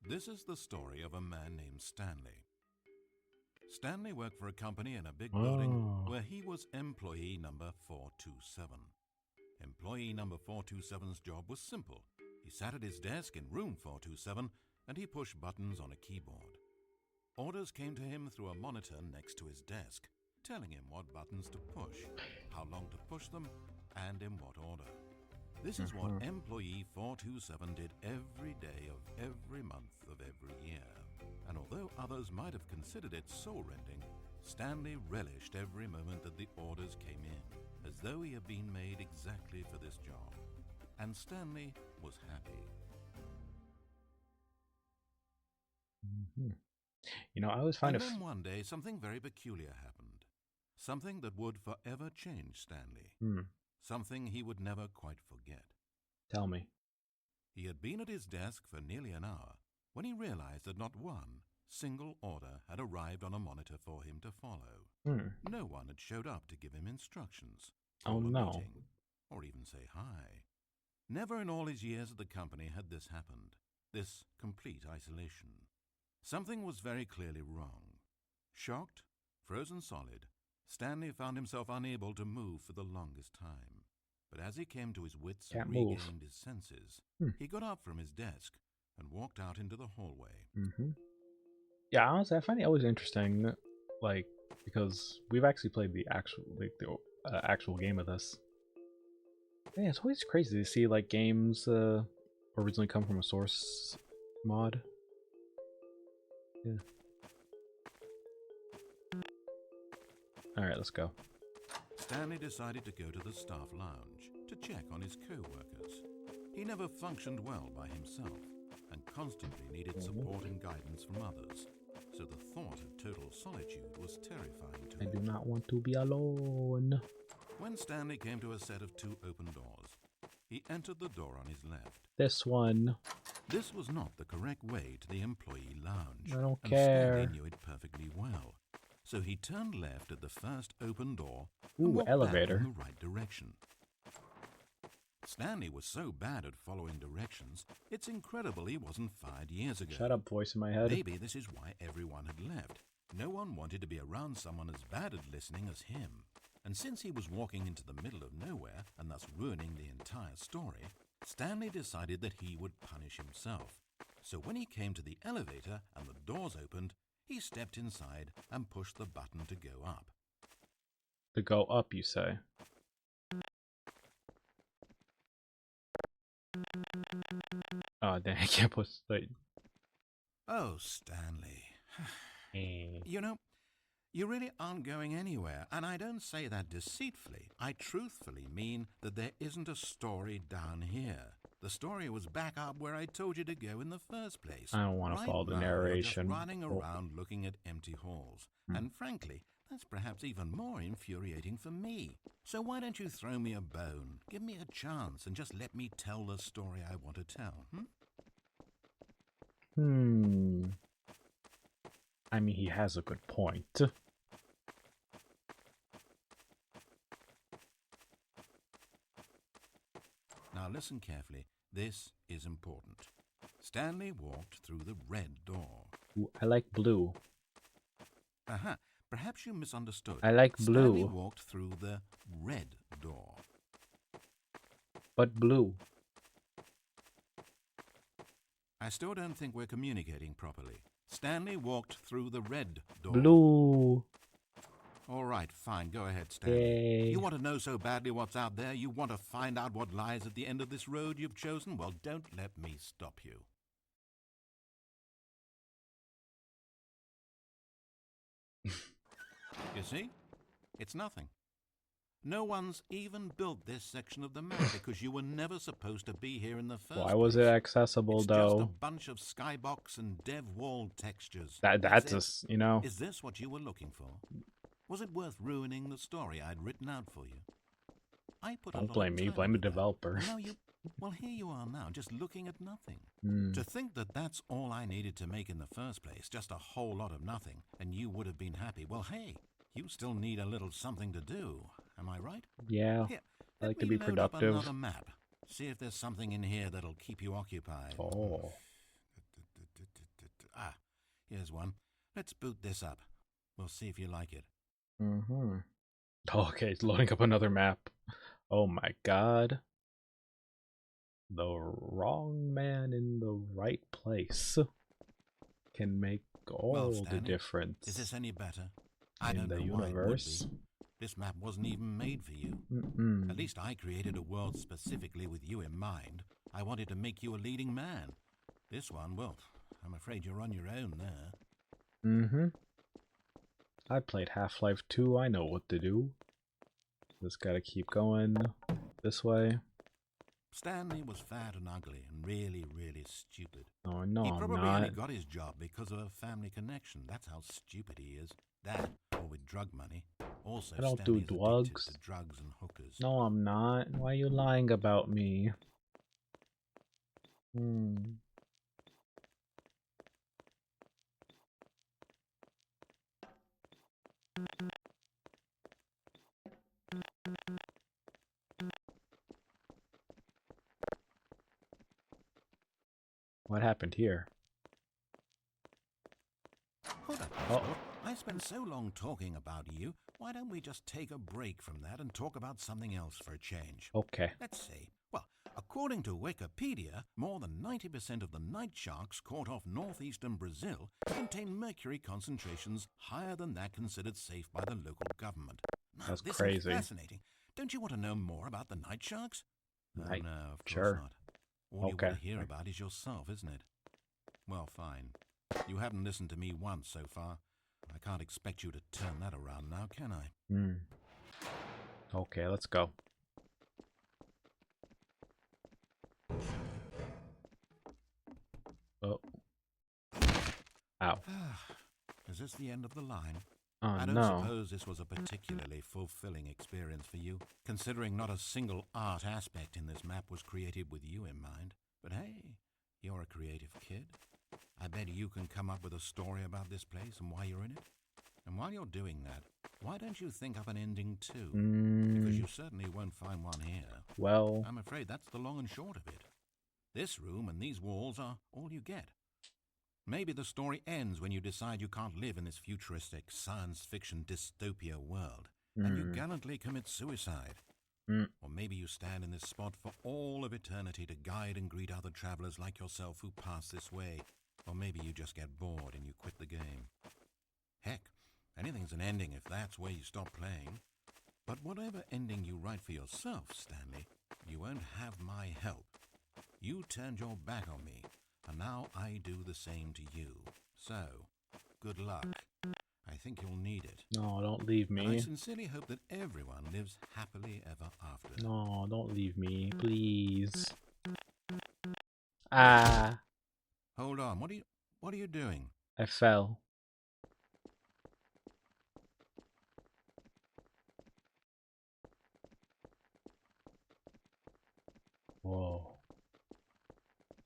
This is the story of a man named Stanley. Stanley worked for a company in a big building where he was employee number 427. Employee number 427's job was simple. He sat at his desk in room 427 and he pushed buttons on a keyboard. Orders came to him through a monitor next to his desk, telling him what buttons to push, how long to push them, and in what order. This is what employee 427 did every day of every month of every year. And although others might have considered it soul-rending, Stanley relished every moment that the orders came in, as though he had been made exactly for this job. And Stanley was happy. You know, I always find And then one day, something very peculiar happened. Something that would forever change Stanley. Something he would never quite forget. Tell me. He had been at his desk for nearly an hour when he realized that not one single order had arrived on a monitor for him to follow. No one had showed up to give him instructions, Oh, call a no. meeting, or even say hi. Never in all his years at the company had this happened, this complete isolation. Something was very clearly wrong. Shocked, frozen solid, Stanley found himself unable to move for the longest time. But as he came to his wits and regained his senses, he got up from his desk and walked out into the hallway. Yeah, honestly, I find it always interesting, like, because we've actually played the actual game of this. Yeah, it's always crazy to see like games originally come from a source mod. Yeah. Alright, let's go. Stanley decided to go to the staff lounge to check on his co-workers. He never functioned well by himself and constantly needed support and guidance from others, so the thought of total solitude was terrifying to him. I do not want to be alone. When Stanley came to a set of 2 open doors, he entered the door on his left. This one. This was not the correct way to the employee lounge. I don't and care. Stanley knew it perfectly well. So he turned left at the first open door Ooh, and walked elevator. back in the right direction. Stanley was so bad at following directions, it's incredible he wasn't fired years ago. Shut up, voice in my head. Maybe this is why everyone had left. No one wanted to be around someone as bad at listening as him. And since he was walking into the middle of nowhere and thus ruining the entire story, Stanley decided that he would punish himself. So when he came to the elevator and the doors opened, he stepped inside and pushed the button to go up. To go up, you say? Oh, dang, I can't push the... Oh, Stanley. You know, you really aren't going anywhere, and I don't say that deceitfully. I truthfully mean that there isn't a story down here. The story was back up where I told you to go in the first place. I don't want to follow the now, narration. You're just running around looking at empty halls. And frankly, that's perhaps even more infuriating for me. So why don't you throw me a bone? Give me a chance and just let me tell the story I want to tell, I mean, he has a good point. Now listen carefully. This is important. Stanley walked through the red door. Ooh, I like blue. Perhaps you misunderstood. I like blue. Stanley walked through the red door. But blue. I still don't think we're communicating properly. Stanley walked through the red door. Blue. All right, fine. Go ahead, Stanley. Yay. You want to know so badly what's out there? You want to find out what lies at the end of this road you've chosen? Well, don't let me stop you. You see? It's nothing. No one's even built this section of the map because you were never supposed to be here in the first place. Why was it accessible, it's though? Just a bunch of skybox and dev wall textures. That's just, you know. Is this what you were looking for? Was it worth ruining the story I'd written out for you? I put Don't blame me, blame the developer. Well, here you are now, just looking at nothing. To think that that's all I needed to make in the first place, just a whole lot of nothing, and you would have been happy. Well, hey, you still need a little something to do. Am I right? Yeah, Here, I like to let me be load up productive. another map. See if there's something in here that'll keep you occupied. Oh. Here's one. Let's boot this up. We'll see if you like it. Mm-hmm. Okay, it's loading up another map. Oh my god. The wrong man in the right place can make all the difference. Is this any better? I in don't the know universe. why it would be. This map wasn't even made for you. At least I created a world specifically with you in mind. I wanted to make you a leading man. This one, well, I'm afraid you're on your own there. Mm-hmm. I played Half-Life 2. I know what to do. Just gotta keep going this way. Stanley was fat and ugly and really, really stupid. Oh, no, he I'm probably not. only got his job because of a family connection. That's how stupid he is. That, or with drug money. Also, I don't Stanley's do drugs. addicted to drugs and hookers. No, I'm not. Why are you lying about me? What happened here? Hold up, Sport. I spent so long talking about you. Why don't we just take a break from that and talk about something else for a change? Okay. Let's see. Well, according to Wikipedia, more than 90% of the night sharks caught off northeastern Brazil contain mercury concentrations higher than that considered safe by the local government. Now, That's this crazy. is fascinating. Don't you want to know more about the night sharks? Oh, no, of course Sure. not. All you want to hear about is yourself, isn't it? Well, fine. You haven't listened to me once so far. I can't expect you to turn that around now, can I? Okay, let's go. Oh. Ow. Is this the end of the line? Oh, I don't no. suppose this was a particularly fulfilling experience for you, considering not a single art aspect in this map was created with you in mind. But hey, you're a creative kid. I bet you can come up with a story about this place and why you're in it. And while you're doing that, why don't you think up an ending too? Because you certainly won't find one here. Well, I'm afraid that's the long and short of it. This room and these walls are all you get. Maybe the story ends when you decide you can't live in this futuristic science fiction dystopia world, and you gallantly commit suicide. Or maybe you stand in this spot for all of eternity to guide and greet other travelers like yourself who pass this way. Or maybe you just get bored and you quit the game. Heck, anything's an ending if that's where you stop playing. But whatever ending you write for yourself, Stanley, you won't have my help. You turned your back on me, and now I do the same to you. So, good luck. I think you'll need it. No, don't leave me. And I sincerely hope that everyone lives happily ever after. No, don't leave me, please. Ah. Hold on, what are you doing? I fell. Whoa.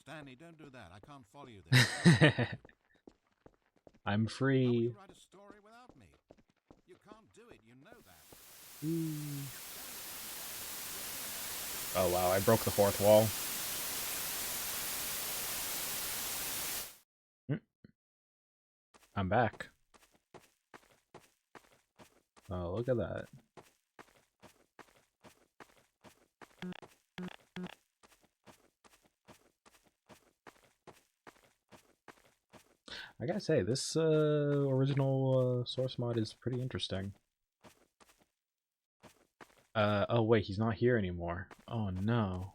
Stanley, don't do that. I can't follow you there. I'm free. How will you write a story without me? You can't do it, you know that. Oh wow, I broke the fourth wall. I'm back. Oh, look at that. I gotta say, this original source mod is pretty interesting. Oh wait, he's not here anymore. Oh no.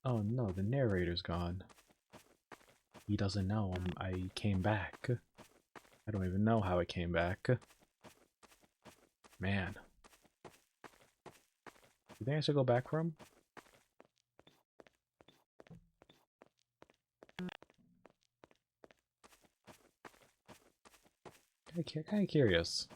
Oh no, the narrator's gone. He doesn't know I came back. I don't even know how I came back. Man. You think I should go back for him? Kind of curious.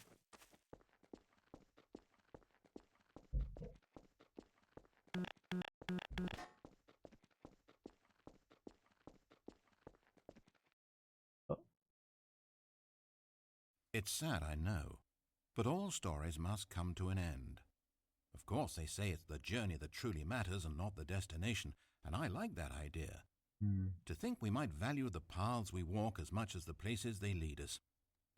Oh. It's sad, I know, but all stories must come to an end. Of course, they say it's the journey that truly matters and not the destination, and I like that idea. To think we might value the paths we walk as much as the places they lead us.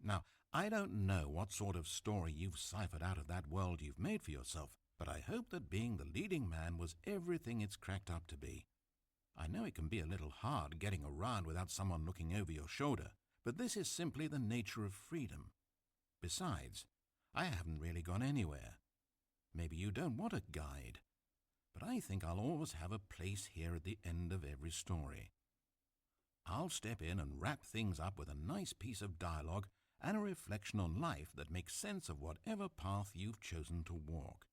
Now, I don't know what sort of story you've ciphered out of that world you've made for yourself, but I hope that being the leading man was everything it's cracked up to be. I know it can be a little hard getting around without someone looking over your shoulder, but this is simply the nature of freedom. Besides, I haven't really gone anywhere. Maybe you don't want a guide, but I think I'll always have a place here at the end of every story. I'll step in and wrap things up with a nice piece of dialogue and a reflection on life that makes sense of whatever path you've chosen to walk.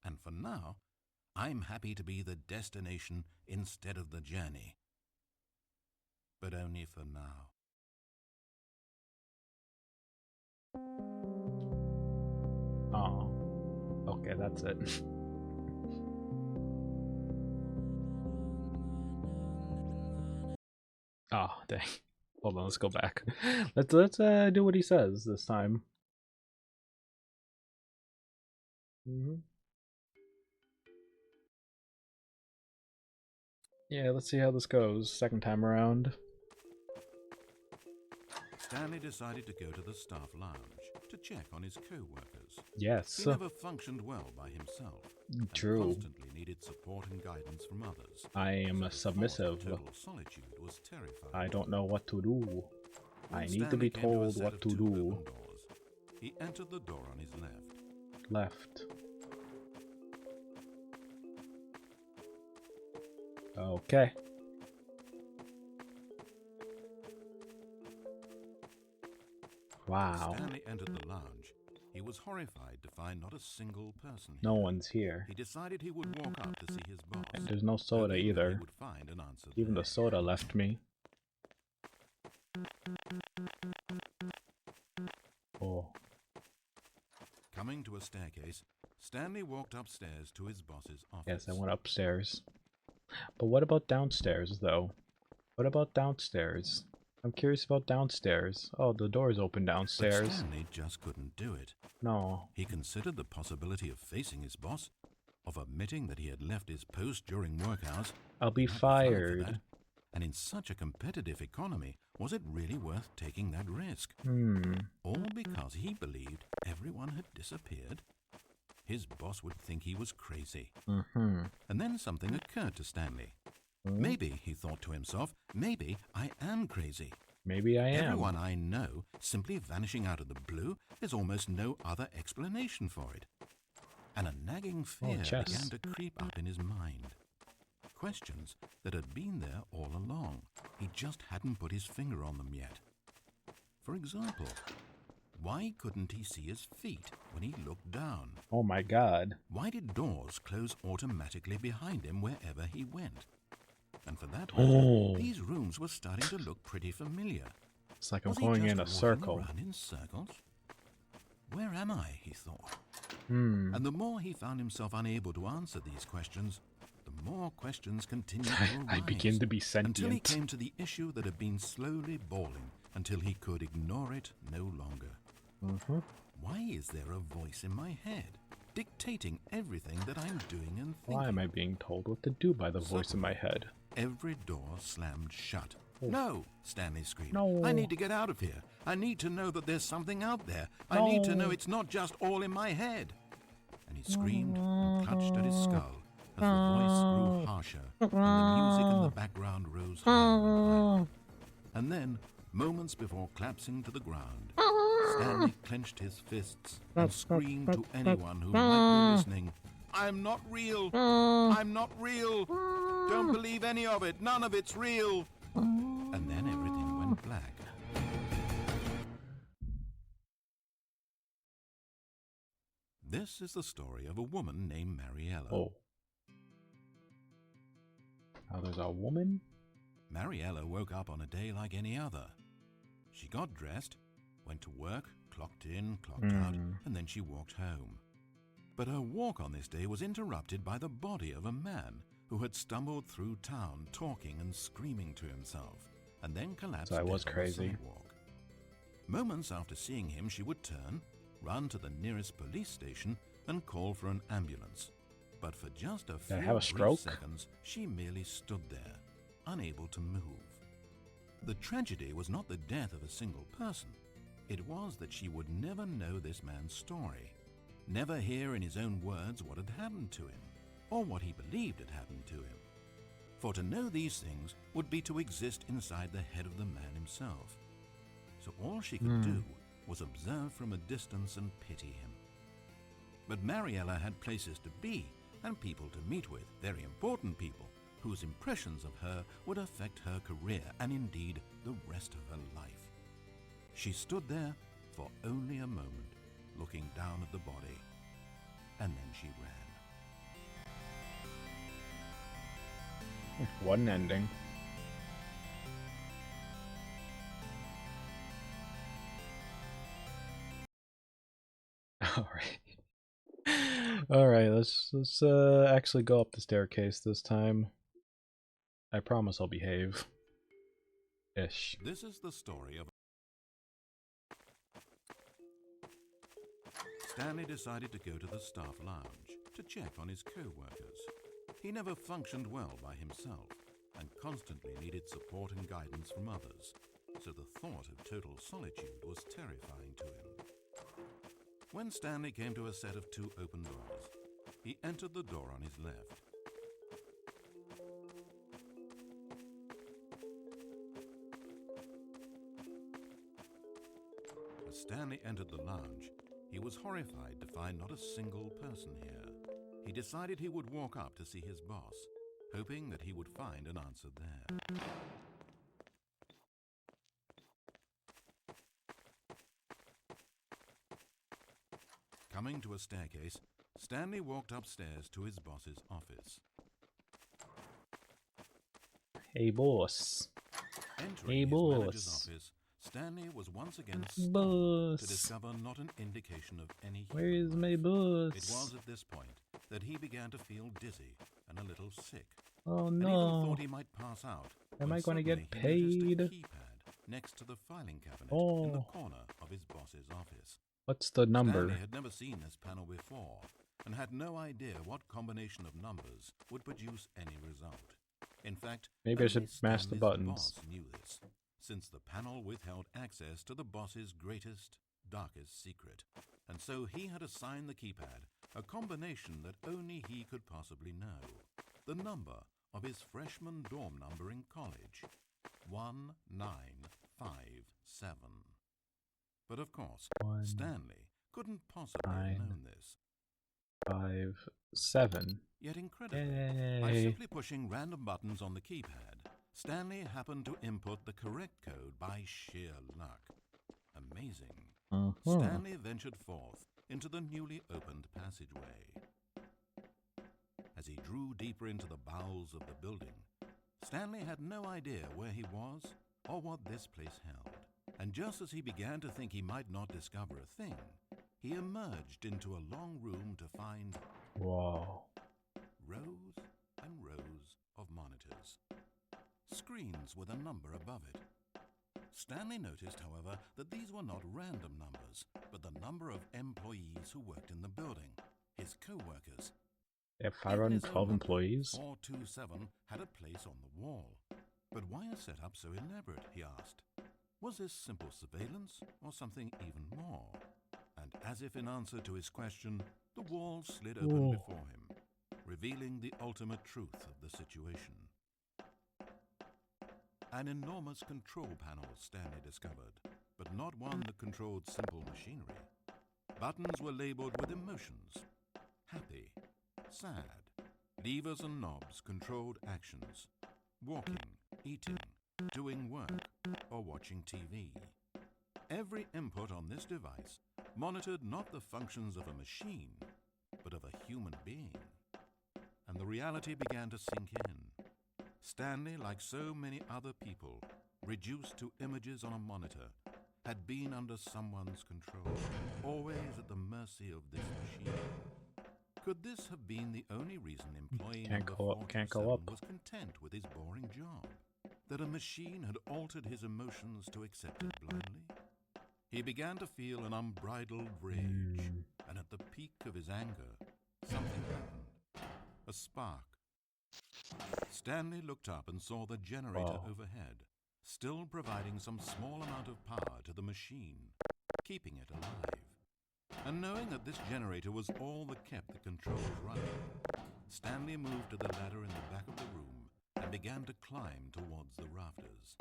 And for now, I'm happy to be the destination instead of the journey. But only for now. Oh, okay, that's it. Oh, dang. Hold on, let's go back. Let's do what he says this time. Yeah, let's see how this goes second time around. Stanley decided to go to the staff lounge to check on his co-workers. Yes. He never functioned well by himself. True. And constantly needed support and guidance from others. I am submissive. Total solitude was terrifying. I don't know what to do. When I need to be told what to do. Doors, he entered the door on his left. Left. Okay. Wow. Stanley entered the lounge. He was horrified to find not a single person here. No one's here. He decided he would walk up to see his boss. And there's no soda either. He would find an answer Even there. the soda left me. Oh. Coming to a staircase, Stanley walked upstairs to his boss's office. Yes, I went upstairs. But what about downstairs, though? What about downstairs? I'm curious about downstairs. Oh, the door's open downstairs. But Stanley just couldn't do it. No. He considered the possibility of facing his boss, of admitting that he had left his post during work hours. I'll be fired. And in such a competitive economy, was it really worth taking that risk? All because he believed everyone had disappeared? His boss would think he was crazy. And then something occurred to Stanley. Maybe, he thought to himself, maybe I am crazy. Maybe I am. Everyone I know simply vanishing out of the blue, there's almost no other explanation for it. And a nagging fear began to creep up in his mind. Questions that had been there all along. He just hadn't put his finger on them yet. For example, why couldn't he see his feet when he looked down? Oh my god. Why did doors close automatically behind him wherever he went? And for that matter, these rooms were starting to look pretty familiar. It's like I'm going in a circle. Around in circles? Where am I, he thought. And the more he found himself unable to answer these questions, the more questions continued to arise. I begin to be sentient. Until he came to the issue that had been slowly boiling, until he could ignore it no longer. Why is there a voice in my head, dictating everything that I'm doing and thinking? Why am I being told what to do by the voice in my head? Every door slammed shut. No, Stanley screamed. No. I need to get out of here. I need to know that there's something out there. I need to know it's not just all in my head. And he screamed and clutched at his skull as the voice grew harsher and the music in the background rose higher and higher. And then, moments before collapsing to the ground, Stanley clenched his fists and screamed to anyone who might be listening, I'm not real! I'm not real! Don't believe any of it! None of it's real! And then everything went black. This is the story of a woman named Mariella. Oh. Now there's a woman? Mariella woke up on a day like any other. She got dressed, went to work, clocked in, clocked out, and then she walked home. But her walk on this day was interrupted by the body of a man who had stumbled through town talking and screaming to himself, and then collapsed So I was dead on the crazy. sidewalk. Moments after seeing him, she would turn, run to the nearest police station, and call for an ambulance. But for just a few I have a brief stroke? seconds, she merely stood there, unable to move. The tragedy was not the death of a single person. It was that she would never know this man's story, never hear in his own words what had happened to him, or what he believed had happened to him. For to know these things would be to exist inside the head of the man himself. So all she could do was observe from a distance and pity him. But Mariella had places to be and people to meet with, very important people, whose impressions of her would affect her career and indeed the rest of her life. She stood there for only a moment, looking down at the body, and then she ran. What an ending. All right, let's actually go up the staircase this time. I promise I'll behave. Ish. This is the story of Stanley decided to go to the staff lounge to check on his co-workers. He never functioned well by himself and constantly needed support and guidance from others, so the thought of total solitude was terrifying to him. When Stanley came to a set of 2 open doors, he entered the door on his left. As Stanley entered the lounge, he was horrified to find not a single person here. He decided he would walk up to see his boss, hoping that he would find an answer there. Coming to a staircase, Stanley walked upstairs to his boss's office. Hey, boss. Entering his manager's office, Stanley was once again stunned to discover not an indication of any human. Where is my boss? It was at this point that he began to feel dizzy and a little sick. Oh and no. even thought he might pass out. Am I going to get paid? He noticed a keypad next to the filing cabinet in the corner of his boss's office. What's the number? Stanley had never seen this panel before and had no idea what combination of numbers would produce any result. In fact, maybe I should mash the buttons. Boss knew this, since the panel withheld access to the boss's greatest, darkest secret, and so he had assigned the keypad a combination that only he could possibly know. The number of his freshman dorm number in college, 1957. But of course, Stanley couldn't possibly have known this. 57. Yet incredibly, by simply pushing random buttons on the keypad, Stanley happened to input the correct code by sheer luck. Amazing. Stanley ventured forth into the newly opened passageway. As he drew deeper into the bowels of the building, Stanley had no idea where he was or what this place held. And just as he began to think he might not discover a thing, he emerged into a long room to find rows and rows of monitors. Screens with a number above it. Stanley noticed, however, that these were not random numbers, but the number of employees who worked in the building, his co-workers. They have 512 employees? 427 had a place on the wall. But why a setup so elaborate, he asked. Was this simple surveillance or something even more? And as if in answer to his question, the wall slid open before him, revealing the ultimate truth of the situation. An enormous control panel, Stanley discovered, but not one that controlled simple machinery. Buttons were labeled with emotions. Happy, sad. Levers and knobs controlled actions. Walking, eating, doing work, or watching TV. Every input on this device monitored not the functions of a machine, but of a human being. And the reality began to sink in. Stanley, like so many other people, reduced to images on a monitor, had been under someone's control, always at the mercy of this machine. Could this have been the only reason employee number 427 was content with his boring job? That a machine had altered his emotions to accept it blindly? He began to feel an unbridled rage, and at the peak of his anger, something happened. A spark. Stanley looked up and saw the generator overhead, still providing some small amount of power to the machine, keeping it alive. And knowing that this generator was all that kept the controls running, Stanley moved to the ladder in the back of the room and began to climb towards the rafters.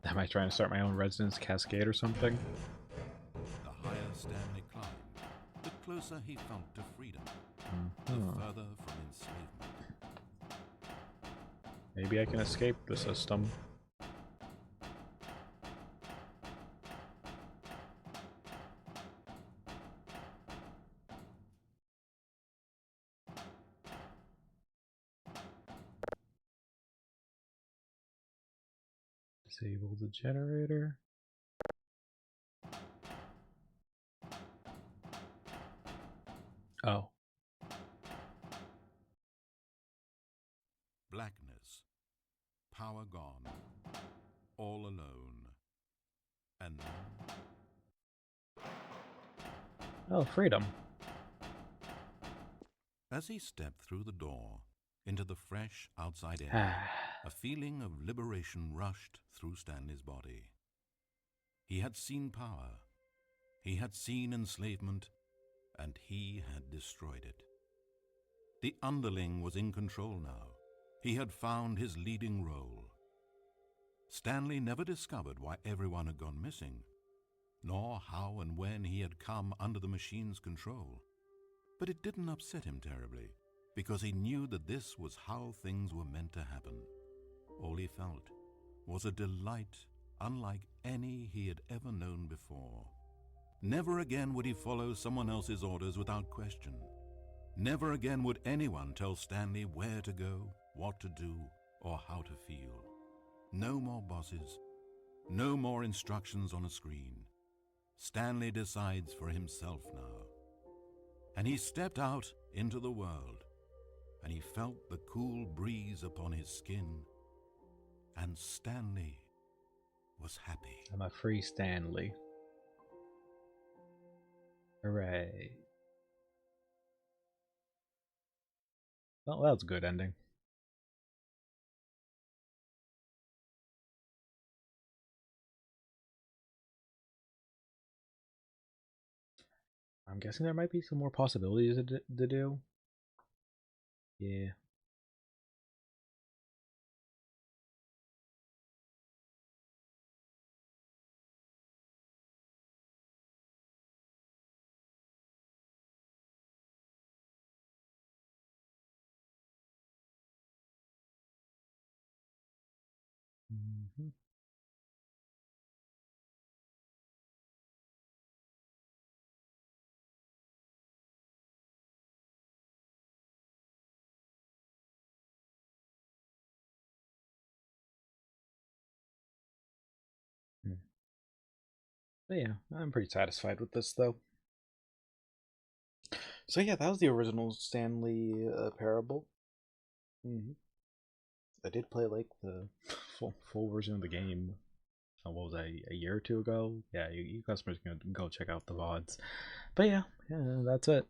Am I trying to start my own residence cascade or something? The higher Stanley climbed, the closer he felt to freedom, the further from enslavement. Maybe I can escape the system. Disable the generator. Oh. Blackness, power gone, all alone, and then... Oh, freedom. As he stepped through the door into the fresh outside air, a feeling of liberation rushed through Stanley's body. He had seen power, he had seen enslavement, and he had destroyed it. The underling was in control now. He had found his leading role. Stanley never discovered why everyone had gone missing, nor how and when he had come under the machine's control. But it didn't upset him terribly, because he knew that this was how things were meant to happen. All he felt was a delight unlike any he had ever known before. Never again would he follow someone else's orders without question. Never again would anyone tell Stanley where to go, what to do, or how to feel. No more bosses, no more instructions on a screen. Stanley decides for himself now. And he stepped out into the world, and he felt the cool breeze upon his skin, and Stanley was happy. I'm a free Stanley. Hooray. Well, that was a good ending. I'm guessing there might be some more possibilities to do. Yeah. Mm-hmm. But yeah, I'm pretty satisfied with this though. So yeah, that was the original Stanley Parable. I did play like the full version of the game. What was that, a year or two ago? Yeah, you customers can go check out the VODs. But yeah, that's it.